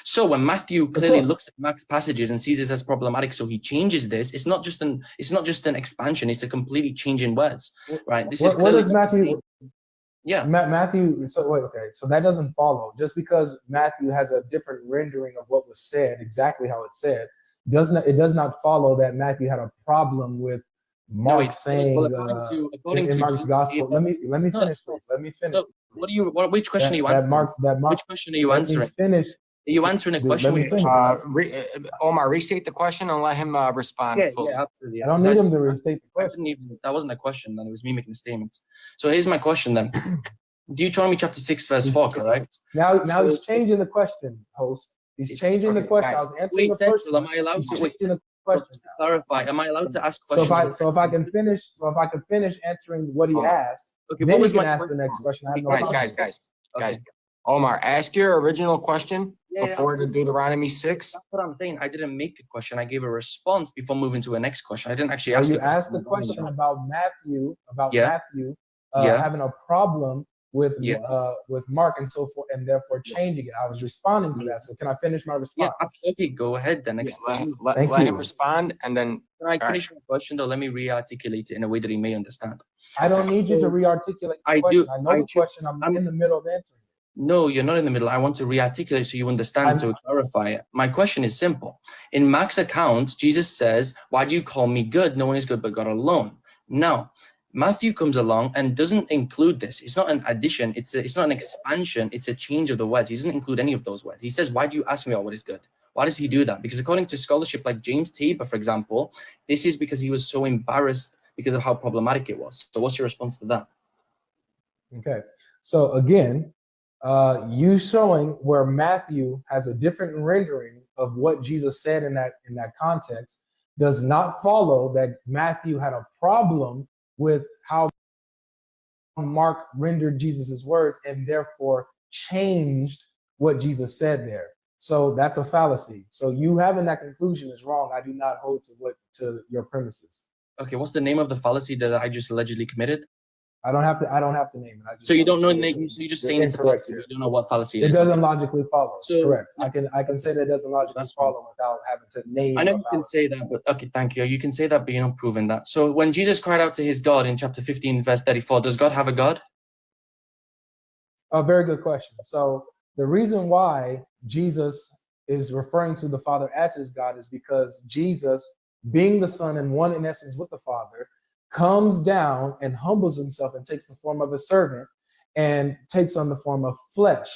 So when Matthew clearly looks at Mark's passages and sees this as problematic, so he changes this. It's not just an expansion. It's a completely change in words, right? This is clearly what does Matthew? Yeah, Matthew. So wait, okay. So that doesn't follow. Just because Matthew has a different rendering of what was said, exactly how it's said, it does not follow that Matthew had a problem with Mark saying according to Mark's gospel. Let me finish, please. Let me finish. So which question are you answering? Which question are you answering? Let me finish. Are you answering a question? Omar, restate the question and let him respond fully. Yeah, absolutely. I don't need him to restate the question. That wasn't a question, then it was me making a statement. So here's my question then. Deuteronomy chapter 6, verse 4, correct? Now he's changing the question, host. He's changing the question. I was answering the first one. Am I allowed to clarify? Am I allowed to ask questions? So if I can finish answering what he asked, okay, then we can ask the next question. Guys. Omar, ask your original question before the Deuteronomy 6. That's what I'm saying. I didn't make a question. I gave a response before moving to the next question. I didn't actually ask. You asked the question about Matthew, having a problem with Mark and so forth, and therefore changing it. I was responding to that. So can I finish my response? Yeah, okay, go ahead then. Let him respond, and then can I finish my question though? Let me re-articulate it in a way that he may understand. I don't need you to re-articulate the question. I know the question. I'm in the middle of answering. No, you're not in the middle. I want to re-articulate so you understand, to clarify it. My question is simple. In Mark's account, Jesus says, why do you call me good? No one is good but God alone. Now, Matthew comes along and doesn't include this. It's not an addition. It's not an expansion. It's a change of the words. He doesn't include any of those words. He says, why do you ask me what is good? Why does he do that? Because according to scholarship like James Tabor, for example, this is because he was so embarrassed because of how problematic it was. So what's your response to that? Okay. So again, you showing where Matthew has a different rendering of what Jesus said in that context does not follow that Matthew had a problem with how Mark rendered Jesus's words and therefore changed what Jesus said there. So that's a fallacy. So you having that conclusion is wrong. I do not hold to your premises. Okay, what's the name of the fallacy that I just allegedly committed? I don't have to name it. So you don't know the name. So you're just saying it's a fallacy. You don't know what fallacy it is. It doesn't logically follow. So correct. I can say that it doesn't logically follow without having to name. I know you can say that, but okay, thank you. You can say that, but you're not proving that. So when Jesus cried out to his God in chapter 15, verse 34, does God have a God? A very good question. So the reason why Jesus is referring to the Father as his God is because Jesus, being the Son and one in essence with the Father, comes down and humbles himself and takes the form of a servant and takes on the form of flesh,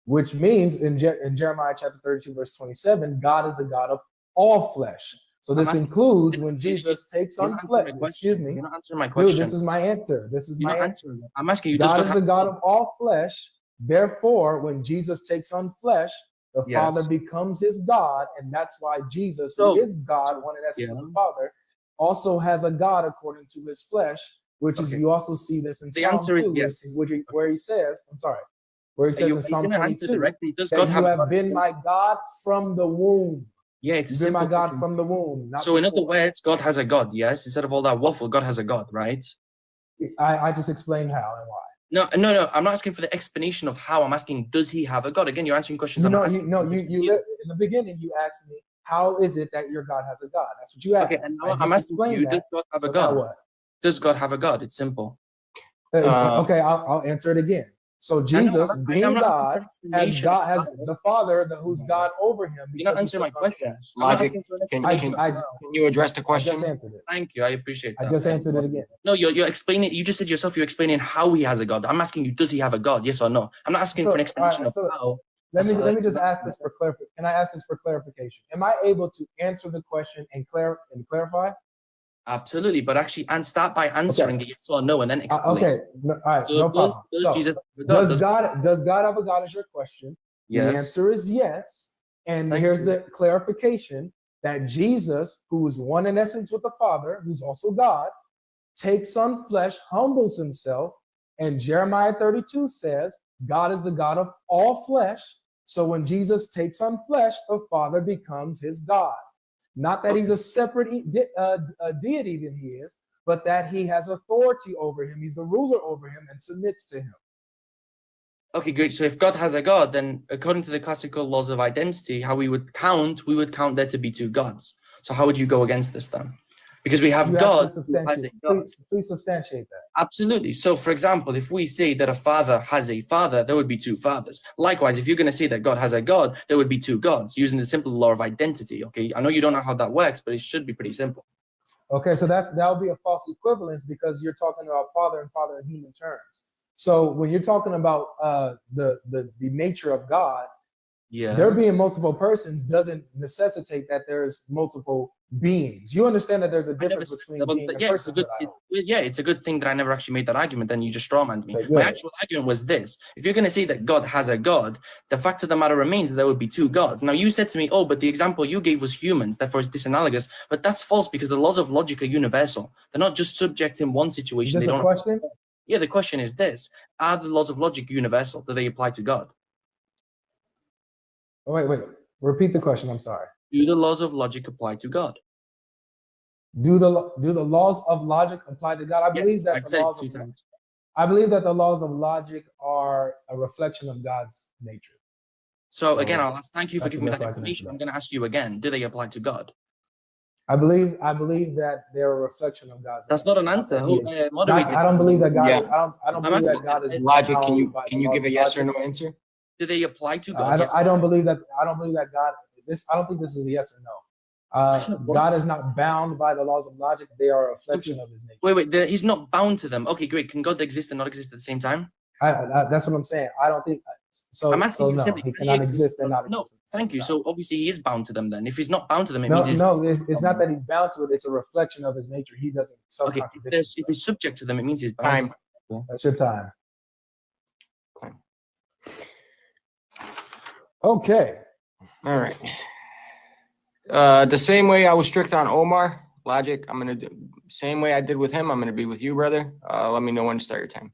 which means in Jeremiah chapter 32, verse 27, God is the God of all flesh. So this includes when Jesus takes on flesh. Excuse me. You're not answering my question. Dude, this is my answer. I'm asking you. God is the God of all flesh. Therefore, when Jesus takes on flesh, the Father becomes his God, and that's why Jesus, who is God, one in essence of the Father, also has a God according to his flesh, which is, you also see this in Psalm 2, where he says, where he says in Psalm 22, that you have been my God from the womb. Yeah, it's been my God from the womb. So in other words, God has a God, yes? Instead of all that waffle, God has a God, right? I just explained how and why. No, I'm not asking for the explanation of how. I'm asking, does he have a God? Again, you're answering questions. You in the beginning, you asked me, how is it that your God has a God? That's what you asked. Okay, and now I'm asking you, does God have a God? Does God have a God? It's simple. Okay, I'll answer it again. So Jesus, being God, has the Father, who's God over him. You're not answering my question. Logic. Can you address the question? I just answered it. Thank you. I appreciate that. I just answered it again. No, you're explaining. You just said yourself. You're explaining how he has a God. I'm asking you, does he have a God? Yes or no? I'm not asking for an explanation of how. Let me just ask this for clarification. Can I ask this for clarification? Am I able to answer the question and clarify? Absolutely, but actually, and start by answering it yes or no, and then explain. Okay, all right, so no problem. Does God have a God? Is your question? Yes. The answer is yes. And here's the clarification: that Jesus, who is one in essence with the Father, who's also God, takes on flesh, humbles himself, and Jeremiah 32 says, God is the God of all flesh. So when Jesus takes on flesh, the Father becomes his God. Not that he's a separate deity than he is, but that he has authority over him. He's the ruler over him and submits to him. Okay, great. So if God has a God, then according to the classical laws of identity, how we would count there to be two gods. So how would you go against this then? Because we have You God have to who has a substantiate. God. Please substantiate that. Absolutely. So, for example, if we say that a father has a father, there would be two fathers. Likewise, if you're going to say that God has a God, there would be two gods using the simple law of identity. Okay, I know you don't know how that works, but it should be pretty simple. Okay, so that'll be a false equivalence because you're talking about father and father in human terms. So when you're talking about the nature of God, there being multiple persons doesn't necessitate that there's multiple beings. You understand that there's a difference between being a person. It's a good thing that I never actually made that argument. Then you just strawmanned me. Okay, my actual argument was this: if you're going to say that God has a God, the fact of the matter remains that there would be two gods. Now you said to me, "Oh, but the example you gave was humans, therefore it's disanalogous." But that's false because the laws of logic are universal. They're not just subject in one situation. Is this a question? Yeah, the question is this: are the laws of logic universal? Do they apply to God? Oh, wait. Repeat the question. I'm sorry. Do the laws of logic apply to God? Do the laws of logic apply to God? I believe that I believe that the laws of logic are a reflection of God's nature. So again, thank you for giving me that information. I'm going to ask you again: do they apply to God? I believe that they're a reflection of God's. That's not an answer. I don't believe that God. Yeah. I don't believe that God is logic. Can you give a yes or no answer? Do they apply to God? I don't believe that. I don't believe that God. I don't think this is a yes or no. God is not bound by the laws of logic. They are a reflection of His nature. Wait. He's not bound to them. Okay, great. Can God exist and not exist at the same time? That's what I'm saying. I don't think so. I'm asking you simply, He cannot exist and not exist. No, thank you. So obviously he is bound to them. Then, if he's not bound to them, it means it's not that he's bound to it. It's a reflection of His nature. He doesn't. Okay. If he's subject to them, it means he's bound. That's your time. Okay. All right. The same way I was strict on Omar, logic, I'm going to do same way I did with him. I'm going to be with you, brother. Let me know when to start your time.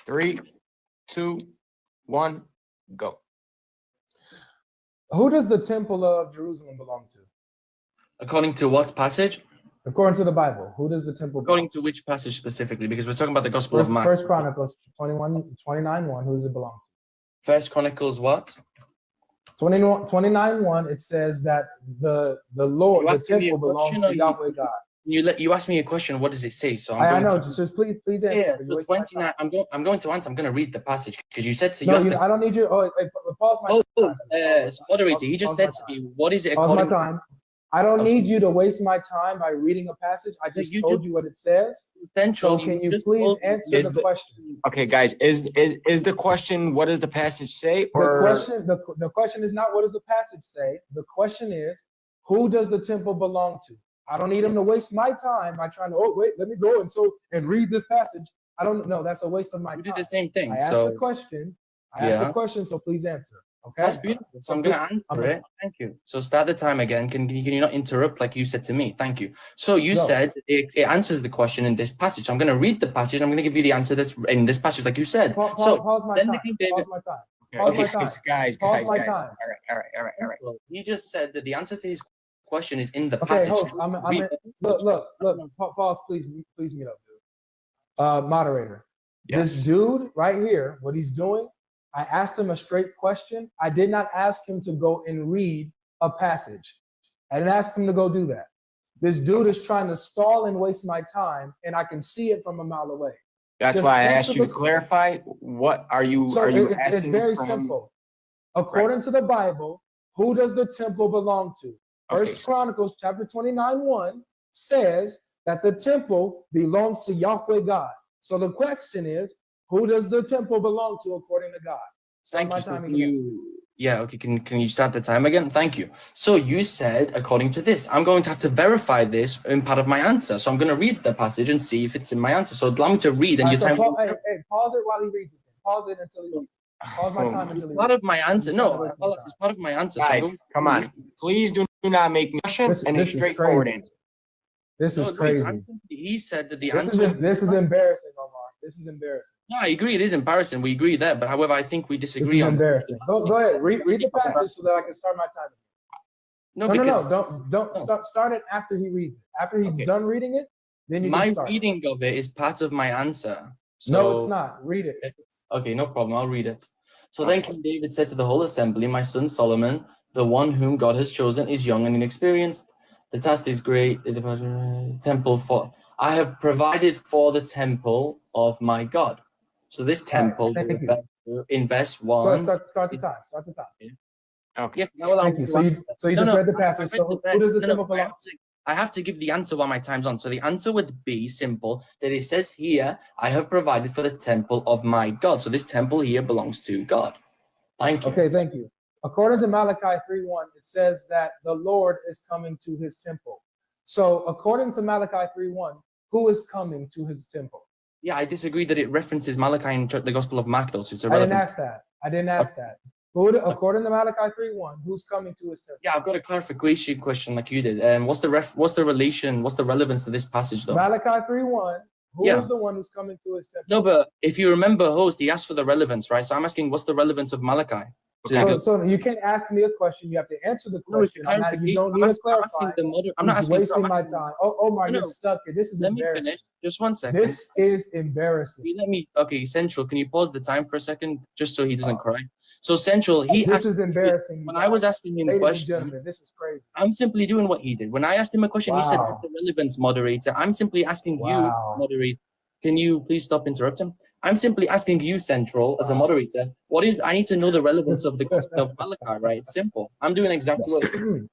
3, 2, 1, go. Who does the temple of Jerusalem belong to? According to what passage? According to the Bible. Who does the temple belong to? According to which passage specifically? Because we're talking about the Gospel of Mark. First Chronicles 29:1. Who does it belong to? First Chronicles what? 29:1. It says that the Lord, the temple belongs to Yahweh God. You asked me a question. What does it say? So I know. Just please answer. Yeah, 29. I'm going to answer. I'm going to read the passage because you said to. No, I don't need you. Pause my time. Moderator, he just said to me, "What is it?" Pause my time. I don't need you to waste my time by reading a passage. I just told you what it says. So can you please answer the question? Okay, guys, is the question what does the passage say? Or the question is not what does the passage say. The question is who does the temple belong to? I don't need him to waste my time by trying to let me go and read this passage. I don't know. That's a waste of my time. We did the same thing. I asked the question. Asked the question, so please answer. Okay. That's beautiful. So I'm going to answer it. Thank you. So start the time again. Can you not interrupt like you said to me? Thank you. So you said it answers the question in this passage. So I'm going to read the passage. I'm going to give you the anscer that's in this passage, like you said. Pause my time. Okay, guys. All right. He just said that the answer to his question is in the passage. Okay, look. Pause, please mute up, dude. Moderator. Yes. This dude right here, what he's doing. I asked him a straight question. I did not ask him to go and read a passage. I didn't ask him to go do that. This dude is trying to stall and waste my time, and I can see it from a mile away. That's why I asked you to clarify. What are you? It's very simple. According to the Bible, who does the temple belong to? First Chronicles chapter 29:1 says that the temple belongs to Yahweh God. So the question is, who does the temple belong to according to God? Thank you. Can you start the time again? Thank you. So you said, according to this, I'm going to have to verify this in part of my answer. So I'm going to read the passage and see if it's in my answer. So allow me to read and pause it while he reads it. Pause it until he reads it. Pause my time until he reads it. Part of my answer. No, it's part of my answer. Guys, come on. Please do not make me questions and a straightforward answer. This is crazy. He said that the answer. This is embarrassing, Omar. This is embarrassing. No, I agree. It is embarrassing. We agree there. But however, I think we disagree on. Embarrassing. Go ahead. Read the passage so that I can start my time. No. Don't start it after he reads it. After he's done reading it, then you can start. My reading of it is part of my answer. So, no, it's not. Read it. Okay, no problem. I'll read it. So then King David said to the whole assembly, my son Solomon, the one whom God has chosen, is young and inexperienced. The task is great. The temple for I have provided for the temple of my God. So this temple, thank you. in verse Go 1. ahead, start the time. Start the time. Okay. Yes, now Thank you. So you just read the passage. So who does the temple belong to? I have to give the answer while my time's on. So the answer would be simple, that it says here, I have provided for the temple of my God. So this temple here belongs to God. Thank you. Okay, thank you. According to Malachi 3:1, it says that the Lord is coming to his temple. So according to Malachi 3:1, who is coming to his temple? Yeah, I disagree that it references Malachi in the Gospel of Mark, though, so it's I irrelevant. didn't ask that. I didn't ask that. According to Malachi 3:1, who's coming to his temple? Yeah, I've got a clarification question like you did. What's the relevance to this passage, though? Malachi 3:1, who is the one who's coming to his temple? No, but if you remember, host, he asked for the relevance, right? So I'm asking, what's the relevance of Malachi? So you can't ask me a question. You have to answer the question. You don't need to clarify. I'm not asking. Wasting my time. Oh, Omar, you're stuck here. This is embarrassing. Let me finish. Just 1 second. This is embarrassing. Okay, Central, can you pause the time for a second, just so he doesn't cry? So Central, this is embarrassing. When I was asking him questions, this is crazy. I'm simply doing what he did. When I asked him a question, he said, "What's the relevance, moderator?" I'm simply asking you, moderate. Can you please stop interrupting? I'm simply asking you, Central, as a moderator, I need to know the relevance of the Gospel of Malachi, right? It's simple. I'm doing exactly what.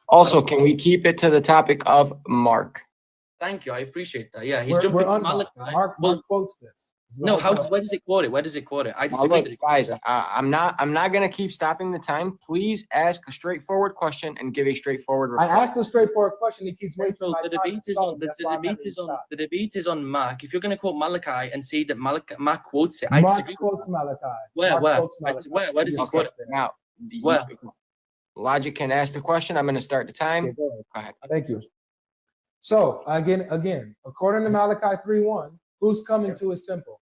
Also, can we keep it to the topic of Mark? Thank you. I appreciate that. Yeah, he's jumping to Malachi. Mark quotes this. No, where does it quote it? Where does it quote it? I disagree. Look, guys, I'm not gonna keep stopping the time. Please ask a straightforward question and give a straightforward reply. I asked a straightforward question. He keeps wasting my time. The debate is on Mark. If you're gonna quote Malachi and say that Mark quotes it, I disagree. Mark quotes Malachi. Where does he quote it? Now, Logic can ask the question. I'm gonna start the time. Okay, go ahead. Thank you. So again, according to Malachi 3:1, who's coming to his temple?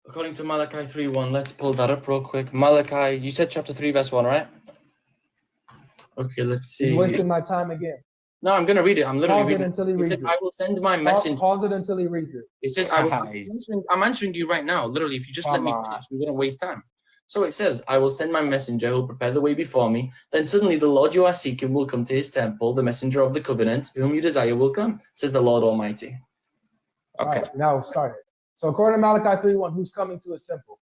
According to Malachi 3:1, let's pull that up real quick. Malachi, you said chapter 3, verse 1, right? Okay, let's see. He's wasting my time again. No, I'm gonna read it. I'm literally reading it until he reads it. I will send my message. Pause it until he reads it. It says, I'm answering you right now. Literally, if you just let me finish, we're gonna waste time. So it says, I will send my messenger who will prepare the way before me. Then suddenly the Lord you are seeking will come to his temple. The messenger of the covenant, whom you desire, will come, says the Lord Almighty. Okay, now start it. So according to Malachi 3:1, who's coming to his temple?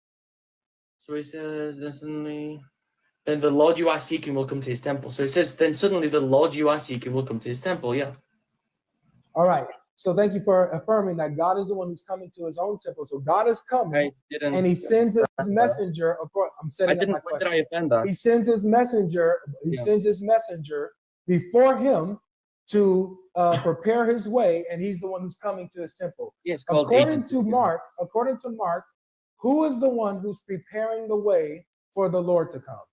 So it says, then the Lord you are seeking will come to his temple. So it says, then suddenly the Lord you are seeking will come to his temple. Yeah. All right. So thank you for affirming that God is the one who's coming to his own temple. So God is coming, and he sends his messenger. I'm setting up my question. Did I offend that? He sends his messenger. He sends his messenger before him to prepare his way, and he's the one who's coming to his temple. Yes. According to Mark, who is the one who's preparing the way for the Lord to come?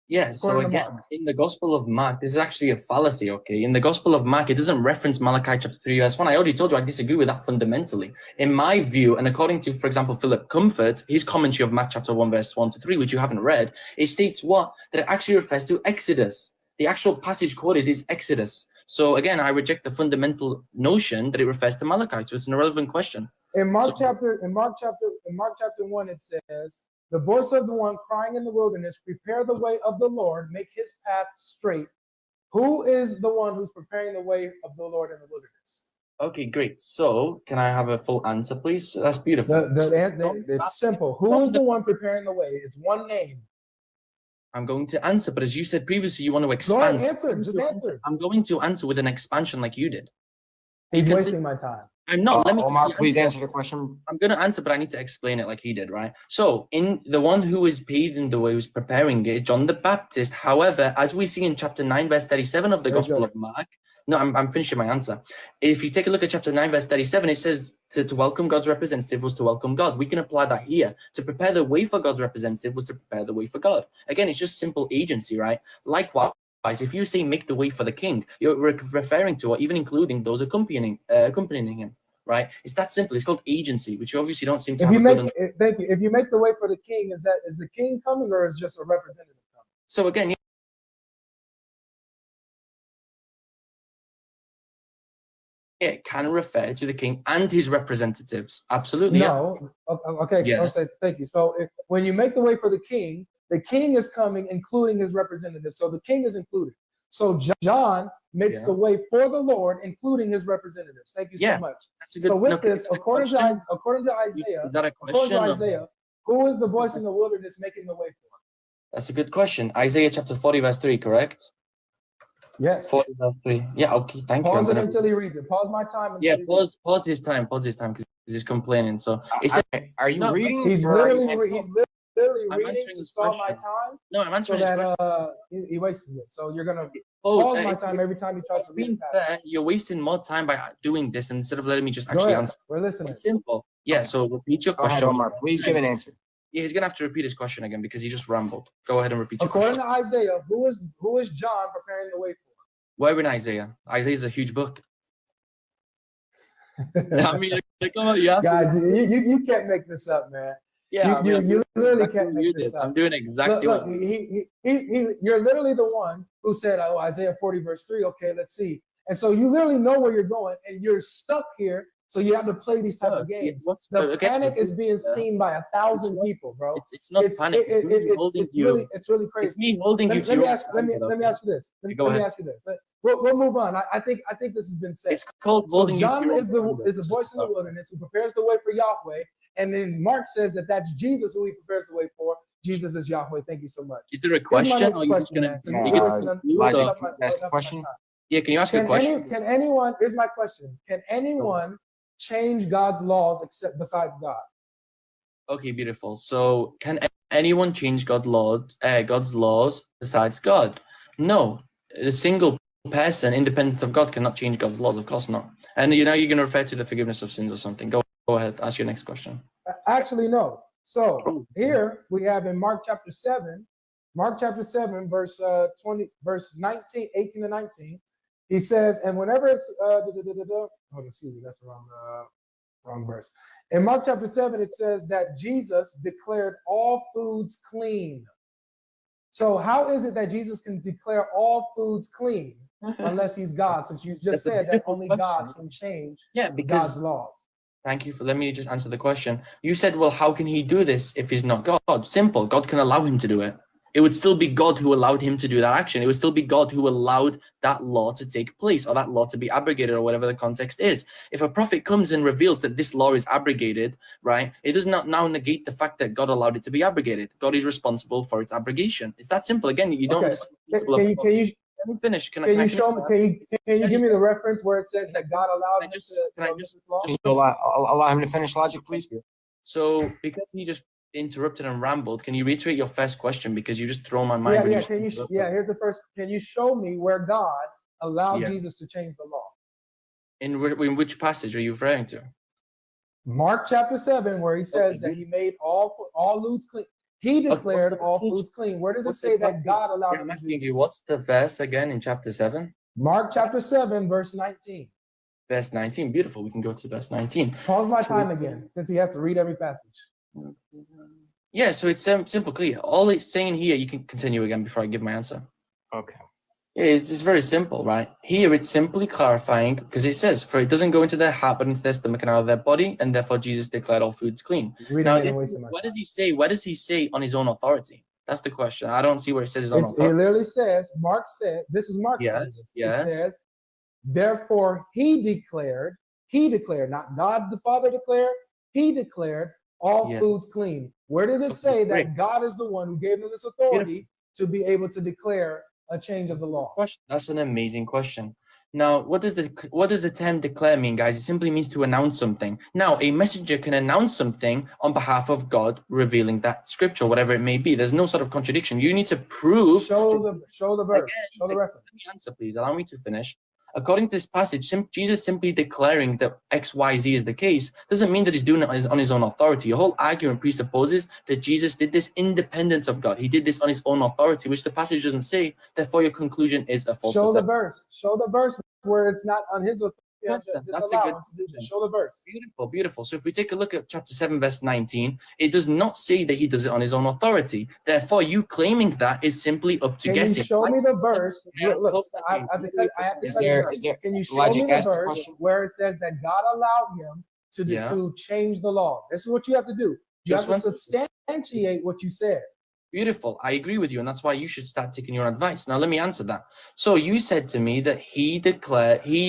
Yes. So again, in the Gospel of Mark, this is actually a fallacy. Okay, in the Gospel of Mark, it doesn't reference Malachi chapter 3, verse 1. I already told you I disagree with that fundamentally. In my view, and according to, for example, Philip Comfort, his commentary of Mark chapter 1, verse 1 to 3, which you haven't read, it states what? That it actually refers to Exodus. The actual passage quoted is Exodus. So again, I reject the fundamental notion that it refers to Malachi. So it's an irrelevant question. In Mark chapter 1, it says, the voice of the one crying in the wilderness, prepare the way of the Lord, make his path straight. Who is the one who's preparing the way of the Lord in the wilderness? Okay, great. So can I have a full answer, please? That's beautiful. It's simple. Who is the one preparing the way? It's one name. I'm going to answer, but as you said previously, you want to expand. Just answer. I'm going to answer with an expansion like you did. He's wasting my time. I'm not. Let me Omar, please answer the question. I'm going to answer, but I need to explain it like he did, right? So, in the one who is paving the way, who's preparing it, John the Baptist. However, as we see in chapter 9, verse 37 of the Gospel of Mark, no, I'm finishing my answer. If you take a look at chapter 9, verse 37, it says to welcome God's representative was to welcome God. We can apply that here. To prepare the way for God's representative was to prepare the way for God. Again, it's just simple agency, right? Likewise, if you say make the way for the king, you're referring to or even including those accompanying him, right? It's that simple. It's called agency, which you obviously don't seem to have. Thank you. If you make the way for the king, is the king coming or is just a representative coming? So again, it can refer to the king and his representatives. Absolutely. No. Okay. Yes. Okay, thank you. So when you make the way for the king is coming, including his representatives. So the king is included. So John makes the way for the Lord, including his representatives. Thank you so much. That's a good, So with this, according to Isaiah, is that a question? Who is the voice in the wilderness making the way for? That's a good question. Isaiah chapter 40, verse 3, correct? Yes. 40, verse 3. Yeah, okay, thank you. Pause it until he reads it. Pause my time. Pause his time because he's complaining. So he said, are you reading? He's literally reading to stall my time. No, I'm answering so that he wastes it. So you're gonna pause my time every time he tries to read it. You're wasting more time by doing this instead of letting me just actually answer. We're listening. It's simple. Yeah. So repeat your question. Omar, please give an answer. Yeah, he's gonna have to repeat his question again because he just rambled. Go ahead and repeat your question. According to Isaiah, who is John preparing the way for? Where in Isaiah? Isaiah is a huge book. I mean, guys, you can't make this up, man. Yeah, you literally can't make this up. I'm doing exactly look, you're literally the one who said, oh, Isaiah 40 verse 3. Okay, let's see. And so you literally know where you're going, and you're stuck here. So you have to play these type of games. The panic is being seen by 1,000 people, bro. It's not panic. It's really crazy. It's me holding you to let me ask you this. Let me ask you this. We'll move on. I think this has been said. It's called holding you. John is the voice in the wilderness who prepares the way for Yahweh. And then Mark says that that's Jesus who he prepares the way for. Jesus is Yahweh. Thank you so much. Is there a question? Or are you ask a question? Yeah, can you ask a question? Can anyone, here's my question. Can anyone change God's laws besides God? Okay, beautiful. So can anyone change God's laws besides God? No. A single person, independent of God, cannot change God's laws. Of course not. And you're going to refer to the forgiveness of sins or something. Go ahead. Ask your next question. Actually, no. So here we have in Mark chapter 7, verse 19, 18 to 19. He says, and whenever it's excuse me, that's the wrong verse. In Mark chapter 7, it says that Jesus declared all foods clean. So how is it that Jesus can declare all foods clean unless he's God? Since you just said that only God can change God's laws. Thank you for letting me just answer the question. You said, well, how can he do this if he's not God? Simple. God can allow him to do it. It would still be God who allowed him to do that action. It would still be God who allowed that law to take place or that law to be abrogated or whatever the context is. If a prophet comes and reveals that this law is abrogated, right, it does not now negate the fact that God allowed it to be abrogated. God is responsible for its abrogation. It's that simple. Again, you don't. Okay. Can you let me finish? Can you show me? Can you give me the reference where it says that God allowed allow him to finish, Logic, please? So because he just interrupted and rambled, can you reiterate your first question because you just throw my mind? Here's the first. Can you show me where God allowed Jesus to change the law? In which passage are you referring to? Mark chapter 7, where he says that he made all foods clean. He declared all foods clean. Where does it say that God allowed? I'm asking you, what's the verse again in chapter 7? Mark chapter 7, verse 19. Verse 19. Beautiful. We can go to verse 19. Pause my time again, since he has to read every passage. Yeah, so it's simple, clear. All it's saying here, you can continue again before I give my answer. Okay. It's very simple, right? Here it's simply clarifying, because it says, for it doesn't go into their heart, but into their stomach and out of their body, and therefore Jesus declared all foods clean. Now, what does he say? What does he say on his own authority? That's the question. I don't see where it says his own authority. It literally says, Mark said, this is Mark saying this. It says, therefore he declared, not God the Father declared, he declared all foods clean. Where does it say that God is the one who gave them this authority to be able to declare a change of the law? That's an amazing question. Now, what does the term declare mean, guys? It simply means to announce something. Now, a messenger can announce something on behalf of God, revealing that scripture, whatever it may be. There's no sort of contradiction. You need to prove. Show the verse. Show the reference. Let me answer, please. Allow me to finish. According to this passage, Jesus simply declaring that X, Y, Z is the case doesn't mean that he's doing it on his own authority. Your whole argument presupposes that Jesus did this independent of God. He did this on his own authority, which the passage doesn't say. Therefore, your conclusion is a false. Show the verse. Show the verse where it's not on his authority. Yeah, Listen, just that's a allow good him to do question. this. Show the verse. Beautiful, beautiful. So if we take a look at chapter 7, verse 19, it does not say that he does it on his own authority. Therefore, you claiming that is simply up to Can you guessing. show me the verse? Look, I have to Is cut you there, short. is there, Can you show Logic, me the ask the verse question. where it says that God allowed him to change the law? This is what you have to do. You Just have to one second. substantiate what you said. Beautiful. I agree with you, and that's why you should start taking your advice. Now, let me answer that. So you said to me that he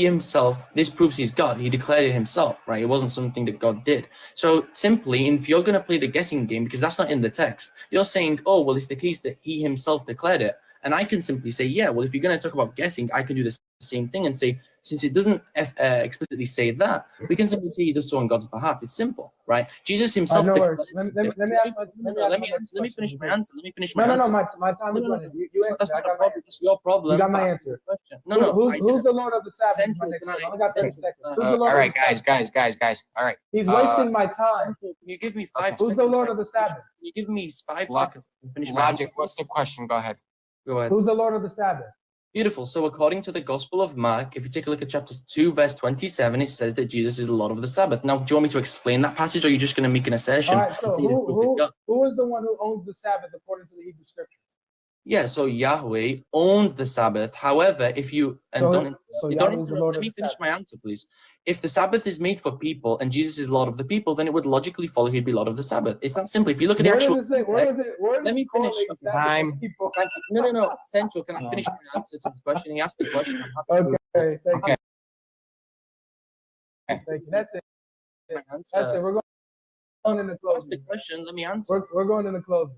himself, this proves he's God. He declared it himself, right? It wasn't something that God did. So simply, if you're going to play the guessing game, because that's not in the text, you're saying, oh, well, it's the case that he himself declared it. And I can simply say, yeah, well, if you're going to talk about guessing, I can do the same thing and say, since it doesn't explicitly say that, we can simply say he does so on God's behalf. It's simple, right? Jesus himself. No declares, worries. Let me finish my answer. Let me finish my No, answer. my time is running. You answer. That's I not got a problem. It's your problem. You got my for answer. asking the question. No, Who's the Lord of the Sabbath? Central, Is my next can question. I- I only got 30 seconds. Who's the All Lord right, of the Sabbath? guys. All right. He's wasting my time. Can you give me 5 seconds? Who's the Lord of the Sabbath? Can you give me 5 Lo- seconds to finish my answer? Logic, what's the question? Go ahead. Go ahead. Who's the Lord of the Sabbath? Beautiful. So according to the Gospel of Mark, if you take a look at chapter 2, verse 27, it says that Jesus is the Lord of the Sabbath. Now, do you want me to explain that passage, or are you just going to make an assertion? All right, so who is the one who owns the Sabbath according to the Hebrew Scriptures? Yeah, so Yahweh owns the Sabbath. However, if you Yahweh is the Lord let of me the finish Sabbath. my answer, please. If the Sabbath is made for people and Jesus is Lord of the people, then it would logically follow he'd be Lord of the Sabbath. It's that simple. If you look at the actual, Let me finish. Time. People? No. Central, can I finish my answer to this question? He asked the question. I'm happy to Okay, thank Okay. you. Thank you. That's it. my answer. That's it. We're going in the Ask the closing. question. Let me answer. We're going in the closing.